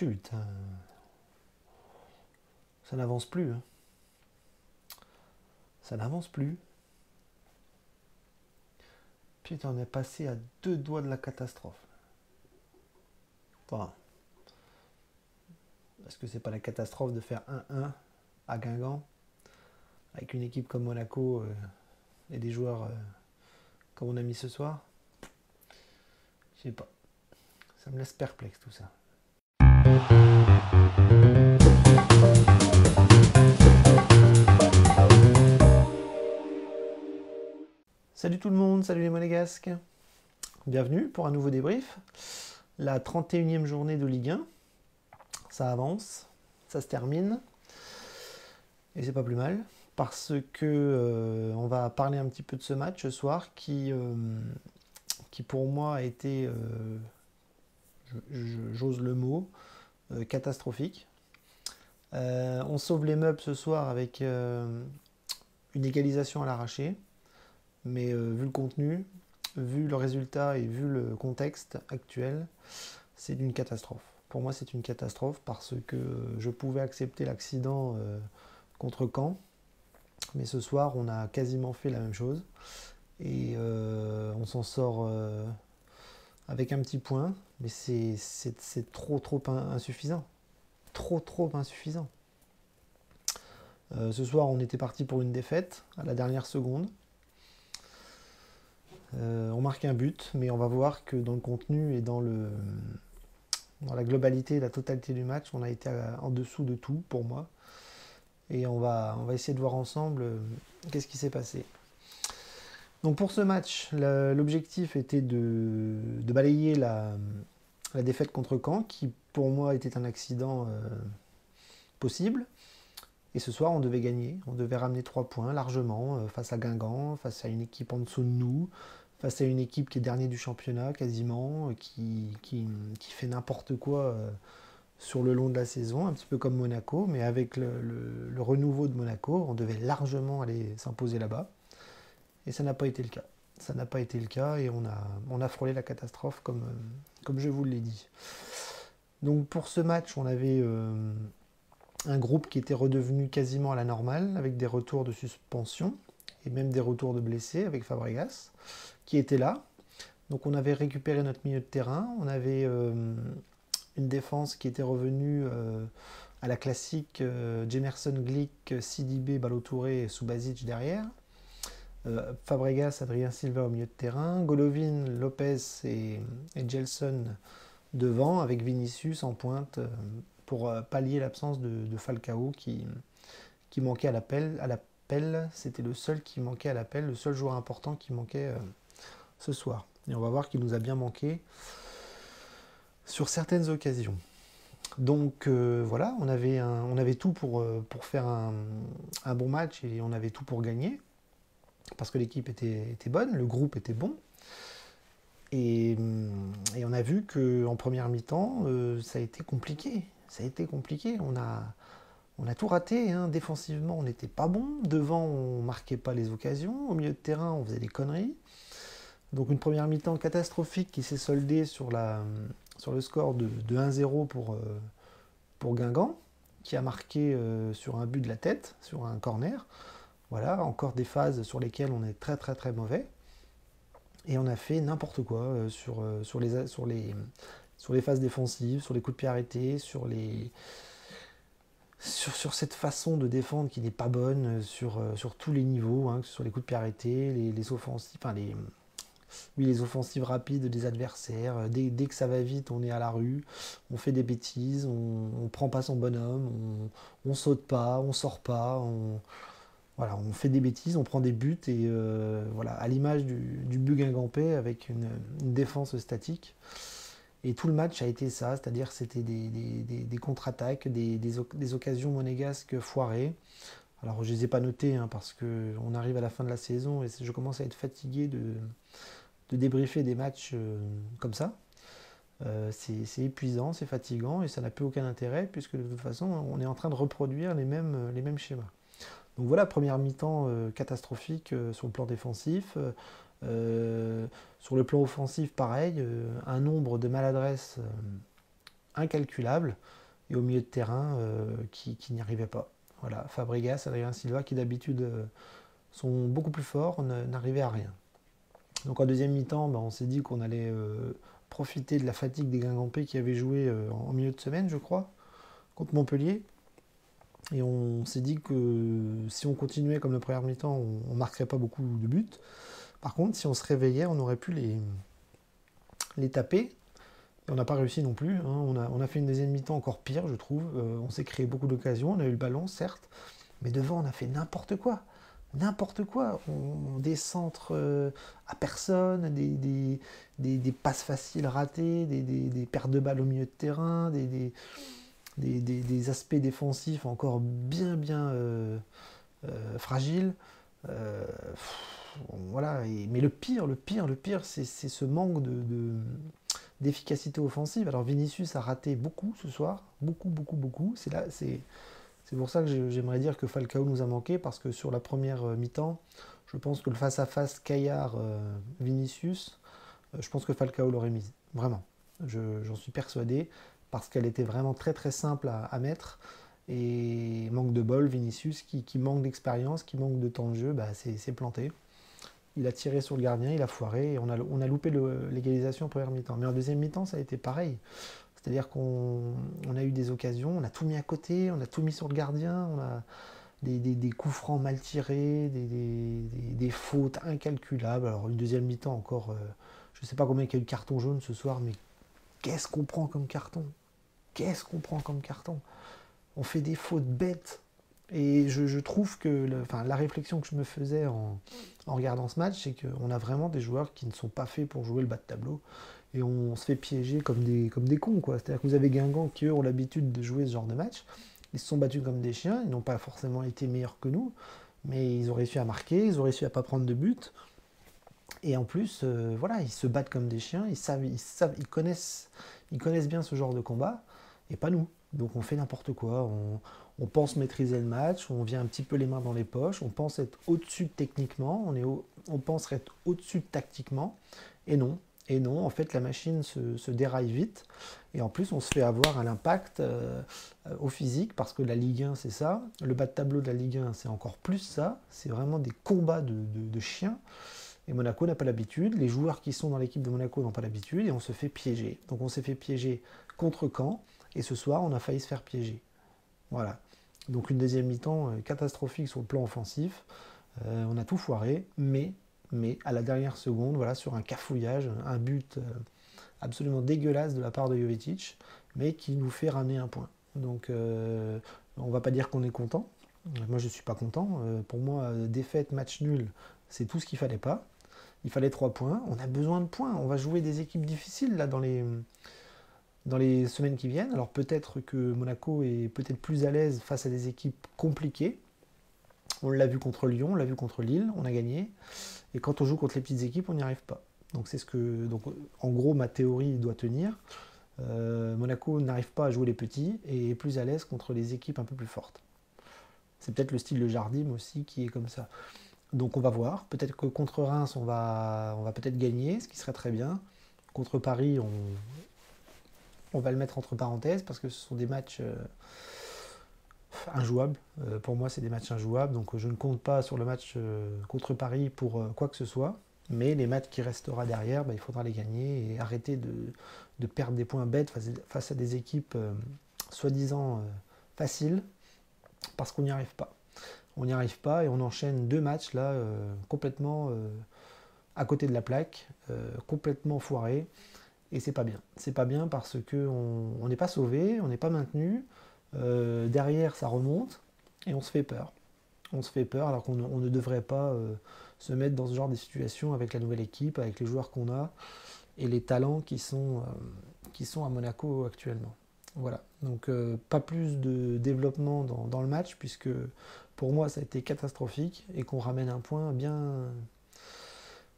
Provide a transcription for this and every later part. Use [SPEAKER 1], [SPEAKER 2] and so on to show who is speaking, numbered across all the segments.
[SPEAKER 1] Putain, ça n'avance plus. Hein. Ça n'avance plus. Putain, on est passé à 2 doigts de la catastrophe. Enfin, est-ce que c'est pas la catastrophe de faire 1-1 à Guingamp avec une équipe comme Monaco et des joueurs comme on a mis ce soir? Je sais pas. Ça me laisse perplexe tout ça. Salut tout le monde, salut les Monégasques. Bienvenue pour un nouveau débrief. La 31e journée de Ligue 1. Ça avance, ça se termine. Et c'est pas plus mal. Parce que on va parler un petit peu de ce match ce soir qui pour moi a été, j'ose le mot, catastrophique. On sauve les meubles ce soir avec une égalisation à l'arraché. Mais vu le contenu, vu le résultat et vu le contexte actuel, c'est une catastrophe. Pour moi, c'est une catastrophe parce que je pouvais accepter l'accident contre Caen. Mais ce soir, on a quasiment fait la même chose. Et on s'en sort avec un petit point. Mais c'est trop insuffisant. Trop insuffisant. Ce soir, on était parti pour une défaite à la dernière seconde. On marque un but, mais on va voir que dans le contenu et dans la globalité, la totalité du match, on a été en dessous de tout pour moi. Et on va essayer de voir ensemble qu'est-ce qui s'est passé. Donc pour ce match, l'objectif était de balayer la défaite contre Caen, qui pour moi était un accident possible. Et ce soir, on devait gagner, on devait ramener 3 points largement face à Guingamp, face à une équipe en dessous de nous, face à une équipe qui est dernier du championnat quasiment, qui fait n'importe quoi sur le long de la saison, un petit peu comme Monaco, mais avec le renouveau de Monaco, on devait largement aller s'imposer là-bas. Et ça n'a pas été le cas. Ça n'a pas été le cas et on a frôlé la catastrophe comme je vous l'ai dit. Donc pour ce match, on avait un groupe qui était redevenu quasiment à la normale, avec des retours de suspension et même des retours de blessés avec Fabregas, qui était là. Donc on avait récupéré notre milieu de terrain, on avait une défense qui était revenue à la classique Jemerson, Glick, Sidibé, Ballo-Touré et Subasic derrière. Fabregas, Adrien Silva au milieu de terrain, Golovin, Lopez et Gelson devant, avec Vinicius en pointe pour pallier l'absence de Falcao qui manquait à l'appel. C'était le seul qui manquait à l'appel, le seul joueur important qui manquait ce soir. Et on va voir qu'il nous a bien manqué sur certaines occasions. Donc voilà, on avait tout pour faire un bon match et on avait tout pour gagner. Parce que l'équipe était bonne, le groupe était bon. Et on a vu qu'en première mi-temps, ça a été compliqué. Ça a été compliqué. On a tout raté. Hein. Défensivement, on n'était pas bon. Devant, on ne marquait pas les occasions. Au milieu de terrain, on faisait des conneries. Donc une première mi-temps catastrophique qui s'est soldée sur le score de 1-0 pour Guingamp, qui a marqué sur un but de la tête, sur un corner. Voilà, encore des phases sur lesquelles on est très mauvais. Et on a fait n'importe quoi sur les phases défensives, sur les coups de pied arrêtés, sur cette façon de défendre qui n'est pas bonne sur tous les niveaux, hein, sur les coups de pied arrêtés, les offensives, enfin les offensives rapides des adversaires. Dès que ça va vite, on est à la rue, on fait des bêtises, on prend pas son bonhomme, on saute pas, on sort pas, voilà, on fait des bêtises, on prend des buts et voilà, à l'image du but guingampais avec une défense statique. Et tout le match a été ça, c'est-à-dire que c'était des contre-attaques, des occasions monégasques foirées. Alors je ne les ai pas notées hein, parce qu'on arrive à la fin de la saison et je commence à être fatigué de débriefer des matchs comme ça. C'est épuisant, c'est fatigant et ça n'a plus aucun intérêt puisque de toute façon on est en train de reproduire les mêmes schémas. Donc voilà, première mi-temps catastrophique sur le plan défensif. Sur le plan offensif, pareil, un nombre de maladresses incalculables, et au milieu de terrain qui n'y arrivait pas. Voilà, Fabregas, Adrien Silva, qui d'habitude sont beaucoup plus forts, n'arrivaient à rien. Donc en deuxième mi-temps, on s'est dit qu'on allait profiter de la fatigue des Guingampais qui avaient joué en milieu de semaine, je crois, contre Montpellier. Et on s'est dit que si on continuait comme le premier mi-temps, on ne marquerait pas beaucoup de buts. Par contre, si on se réveillait, on aurait pu les taper. Et on n'a pas réussi non plus. Hein. On a fait une deuxième mi-temps encore pire, je trouve. On s'est créé beaucoup d'occasions. On a eu le ballon, certes. Mais devant, on a fait n'importe quoi. N'importe quoi. Des centres à personne, des passes faciles ratées, des pertes de balles au milieu de terrain, des aspects défensifs encore bien fragiles. Voilà. Mais le pire, c'est ce manque d'efficacité offensive. Alors Vinicius a raté beaucoup ce soir, beaucoup. C'est pour ça que j'aimerais dire que Falcao nous a manqué, parce que sur la première mi-temps, je pense que le face-à-face Caillard-Vinicius, je pense que Falcao l'aurait mise. Vraiment. J'en suis persuadé, parce qu'elle était vraiment très très simple à mettre. Et manque de bol, Vinicius, qui manque d'expérience, qui manque de temps de jeu, c'est planté. Il a tiré sur le gardien, il a foiré, et on a loupé l'égalisation en première mi-temps. Mais en deuxième mi-temps, ça a été pareil. C'est-à-dire qu'on a eu des occasions, on a tout mis à côté, on a tout mis sur le gardien, on a des coups francs mal tirés, des fautes incalculables. Alors une deuxième mi-temps encore, je ne sais pas combien il y a eu de cartons jaunes ce soir, mais qu'est-ce qu'on prend comme carton? Qu'est-ce qu'on prend comme carton? On fait des fautes bêtes. Et je trouve que la réflexion que je me faisais en regardant ce match, c'est qu'on a vraiment des joueurs qui ne sont pas faits pour jouer le bas de tableau. Et on se fait piéger comme des cons, quoi. C'est-à-dire que vous avez Guingamp qui, eux, ont l'habitude de jouer ce genre de match. Ils se sont battus comme des chiens. Ils n'ont pas forcément été meilleurs que nous. Mais ils ont réussi à marquer. Ils ont réussi à ne pas prendre de but. Et en plus, voilà, ils se battent comme des chiens. Ils connaissent bien ce genre de combat. Et pas nous. Donc on fait n'importe quoi. On pense maîtriser le match, on vient un petit peu les mains dans les poches, on pense être au-dessus techniquement, on pense être au-dessus tactiquement, et non. Et non, en fait, la machine se déraille vite, et en plus, on se fait avoir à l'impact au physique, parce que la Ligue 1, c'est ça. Le bas de tableau de la Ligue 1, c'est encore plus ça. C'est vraiment des combats de chiens. Et Monaco n'a pas l'habitude, les joueurs qui sont dans l'équipe de Monaco n'ont pas l'habitude, et on se fait piéger. Donc on s'est fait piéger contre Caen, et ce soir, on a failli se faire piéger. Voilà. Donc une deuxième mi-temps catastrophique sur le plan offensif. On a tout foiré, mais à la dernière seconde, voilà, sur un cafouillage, un but absolument dégueulasse de la part de Jovetic, mais qui nous fait ramener un point. Donc on va pas dire qu'on est content. Moi je suis pas content. Pour moi, défaite, match nul, c'est tout ce qu'il fallait pas. Il fallait 3 points. On a besoin de points. On va jouer des équipes difficiles là dans les semaines qui viennent. Alors peut-être que Monaco est peut-être plus à l'aise face à des équipes compliquées. On l'a vu contre Lyon, on l'a vu contre Lille, on a gagné. Et quand on joue contre les petites équipes, on n'y arrive pas. Donc en gros, ma théorie doit tenir. Monaco n'arrive pas à jouer les petits et est plus à l'aise contre les équipes un peu plus fortes. C'est peut-être le style de Jardim aussi qui est comme ça. Donc on va voir. Peut-être que contre Reims, on va peut-être gagner, ce qui serait très bien. Contre Paris, on va le mettre entre parenthèses parce que ce sont des matchs injouables. Pour moi, c'est des matchs injouables. Donc je ne compte pas sur le match contre Paris pour quoi que ce soit. Mais les matchs qui restera derrière, il faudra les gagner et arrêter de perdre des points bêtes face à des équipes soi-disant faciles parce qu'on n'y arrive pas. On n'y arrive pas et on enchaîne 2 matchs là complètement à côté de la plaque, complètement foirés. Et c'est pas bien. C'est pas bien parce qu'on n'est pas sauvé, on n'est pas maintenu. Derrière, ça remonte et on se fait peur. On se fait peur alors qu'on ne devrait pas se mettre dans ce genre de situation avec la nouvelle équipe, avec les joueurs qu'on a et les talents qui sont à Monaco actuellement. Voilà. Donc pas plus de développement dans le match puisque pour moi ça a été catastrophique et qu'on ramène un point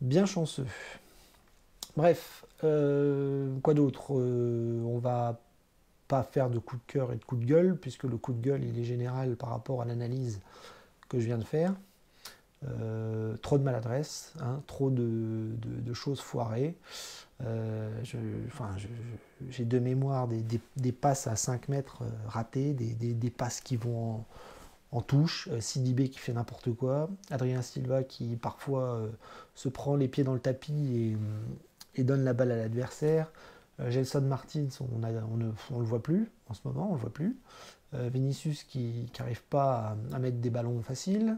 [SPEAKER 1] bien chanceux. Bref, quoi d'autre? On va pas faire de coup de cœur et de coup de gueule, puisque le coup de gueule il est général par rapport à l'analyse que je viens de faire. 3 trop de maladresse, hein, trop de choses foirées. J'ai de mémoire des passes à 5 mètres ratées, des passes qui vont en touche, Sidibé qui fait n'importe quoi, Adrien Silva qui parfois se prend les pieds dans le tapis et donne la balle à l'adversaire. Gelson Martins, on ne le voit plus en ce moment, on le voit plus. Vinicius qui n'arrive pas à mettre des ballons faciles.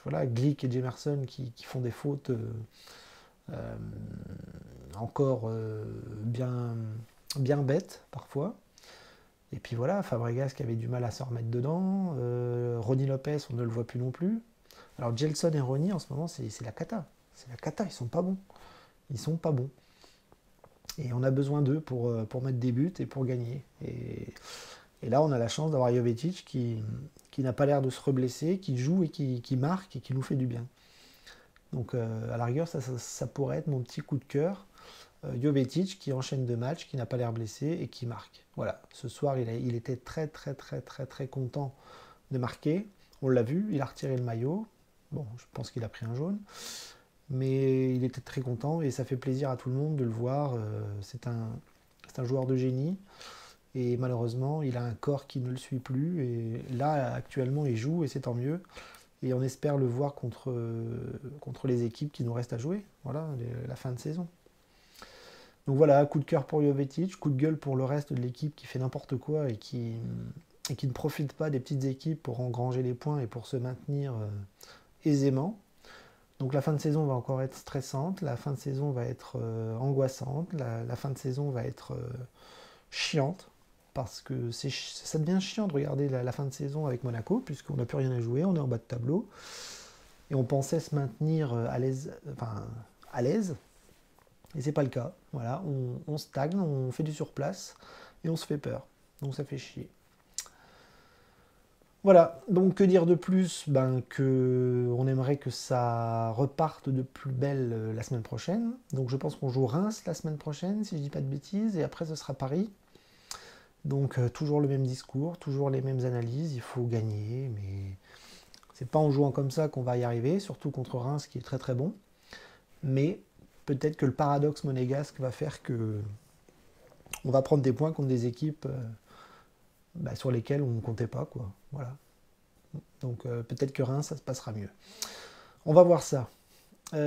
[SPEAKER 1] Voilà, Glick et Jemerson qui font des fautes encore bien bêtes parfois. Et puis voilà, Fabregas qui avait du mal à se remettre dedans. Ronny Lopez, on ne le voit plus non plus. Alors Gelson et Ronny en ce moment, c'est la cata. C'est la cata, ils sont pas bons. Ils sont pas bons. Et on a besoin d'eux pour mettre des buts et pour gagner. Et là, on a la chance d'avoir Jovetic qui n'a pas l'air de se reblesser, qui joue et qui marque et qui nous fait du bien. Donc à la rigueur, ça pourrait être mon petit coup de cœur. Jovetic qui enchaîne 2 matchs, qui n'a pas l'air blessé et qui marque. Voilà, ce soir, il était très content de marquer. On l'a vu, il a retiré le maillot. Bon, je pense qu'il a pris un jaune. Mais il était très content et ça fait plaisir à tout le monde de le voir. C'est un joueur de génie. Et malheureusement, il a un corps qui ne le suit plus. Et là, actuellement, il joue et c'est tant mieux. Et on espère le voir contre les équipes qui nous restent à jouer. Voilà, la fin de saison. Donc voilà, coup de cœur pour Jovetic, coup de gueule pour le reste de l'équipe qui fait n'importe quoi et qui ne profite pas des petites équipes pour engranger les points et pour se maintenir aisément. Donc la fin de saison va encore être stressante, la fin de saison va être angoissante, la fin de saison va être chiante, parce que ça devient chiant de regarder la fin de saison avec Monaco, puisqu'on n'a plus rien à jouer, on est en bas de tableau, et on pensait se maintenir à l'aise, et c'est pas le cas. Voilà, on stagne, on fait du surplace, et on se fait peur, donc ça fait chier. Voilà, donc que dire de plus? On aimerait que ça reparte de plus belle la semaine prochaine. Donc je pense qu'on joue Reims la semaine prochaine, si je dis pas de bêtises, et après ce sera Paris. Donc toujours le même discours, toujours les mêmes analyses, il faut gagner, mais c'est pas en jouant comme ça qu'on va y arriver, surtout contre Reims qui est très bon. Mais peut-être que le paradoxe monégasque va faire que on va prendre des points contre des équipes sur lesquelles on ne comptait pas, quoi. Voilà. Donc peut-être que Reims, ça se passera mieux. On va voir ça. Voilà,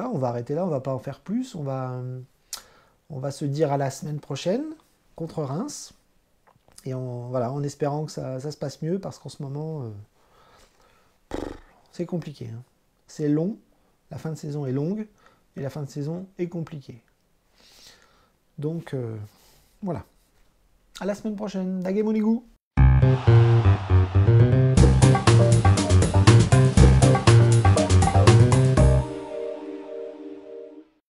[SPEAKER 1] on va arrêter là, on va pas en faire plus. On va se dire à la semaine prochaine contre Reims. Et en espérant que ça se passe mieux, parce qu'en ce moment, c'est compliqué. Hein. C'est long, la fin de saison est longue, et la fin de saison est compliquée. Donc, voilà. À la semaine prochaine. Dage Monigou.